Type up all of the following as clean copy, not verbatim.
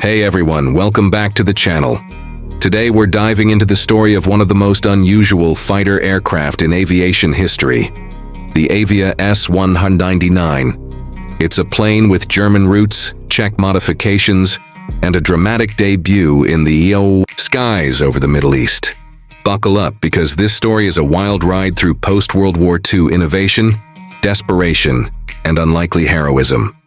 Hey everyone, welcome back to the channel. Today we're diving into the story of one of the most unusual fighter aircraft in aviation history, the Avia S-199. It's a plane with German roots, Czech modifications, and a dramatic debut in the skies over the Middle East. Buckle up because this story is a wild ride through post-World War II innovation, desperation, and unlikely heroism.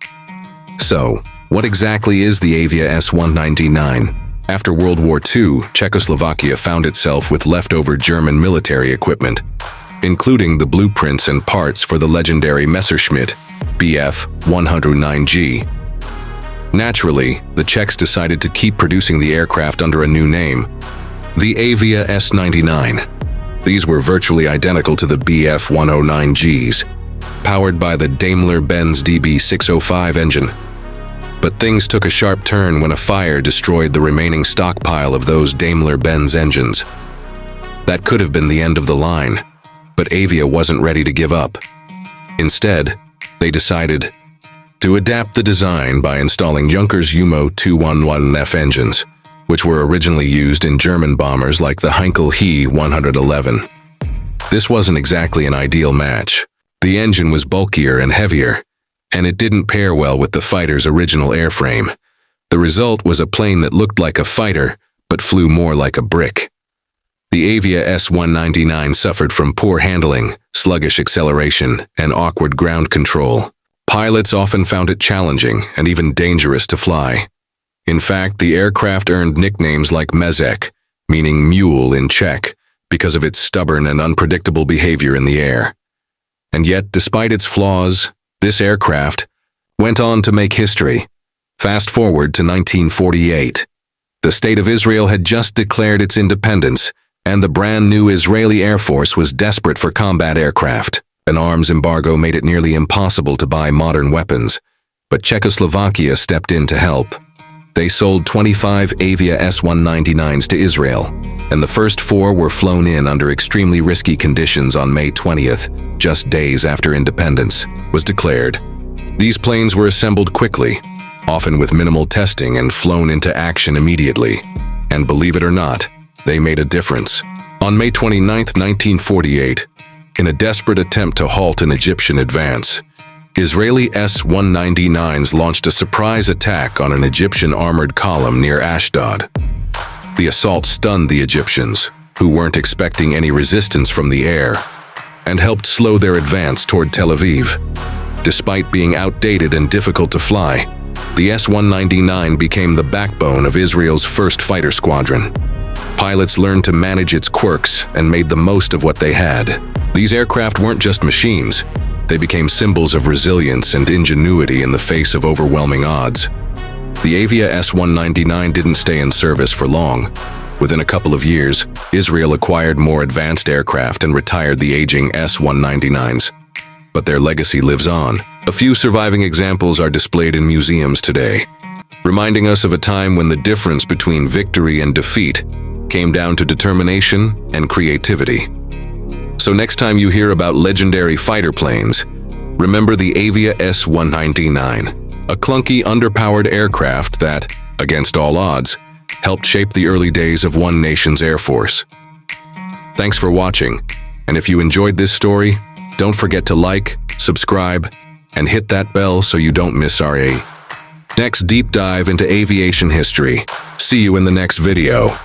So, what exactly is the Avia S-199? After World War II, Czechoslovakia found itself with leftover German military equipment, including the blueprints and parts for the legendary Messerschmitt Bf 109G. Naturally, the Czechs decided to keep producing the aircraft under a new name, the Avia S-99. These were virtually identical to the Bf 109Gs, powered by the Daimler-Benz DB605 engine. But things took a sharp turn when a fire destroyed the remaining stockpile of those Daimler-Benz engines. That could have been the end of the line, but Avia wasn't ready to give up. Instead, they decided to adapt the design by installing Junkers UMO 211F engines, which were originally used in German bombers like the Heinkel He 111. This wasn't exactly an ideal match. The engine was bulkier and heavier, and it didn't pair well with the fighter's original airframe. The result was a plane that looked like a fighter, but flew more like a brick. The Avia S-199 suffered from poor handling, sluggish acceleration, and awkward ground control. Pilots often found it challenging and even dangerous to fly. In fact, the aircraft earned nicknames like Mezek, meaning mule in Czech, because of its stubborn and unpredictable behavior in the air. And yet, despite its flaws, this aircraft went on to make history. Fast forward to 1948. The State of Israel had just declared its independence, and the brand new Israeli Air Force was desperate for combat aircraft. An arms embargo made it nearly impossible to buy modern weapons, but Czechoslovakia stepped in to help. They sold 25 Avia S-199s to Israel, and the first 4 were flown in under extremely risky conditions on May 20th, just days after independence was declared. These planes were assembled quickly, often with minimal testing, and flown into action immediately. And believe it or not, they made a difference. On May 29, 1948, in a desperate attempt to halt an Egyptian advance, Israeli S-199s launched a surprise attack on an Egyptian armored column near Ashdod. The assault stunned the Egyptians, who weren't expecting any resistance from the air, and helped slow their advance toward Tel Aviv. Despite being outdated and difficult to fly, the S-199 became the backbone of Israel's first fighter squadron. Pilots learned to manage its quirks and made the most of what they had. These aircraft weren't just machines. They became symbols of resilience and ingenuity in the face of overwhelming odds. The Avia S-199 didn't stay in service for long. Within a couple of years, Israel acquired more advanced aircraft and retired the aging S-199s. But their legacy lives on. A few surviving examples are displayed in museums today, reminding us of a time when the difference between victory and defeat came down to determination and creativity. So next time you hear about legendary fighter planes, remember the Avia S-199, a clunky, underpowered aircraft that, against all odds, helped shape the early days of one nation's Air Force. Thanks for watching, and if you enjoyed this story, don't forget to like, subscribe, and hit that bell so you don't miss our next deep dive into aviation history. See you in the next video.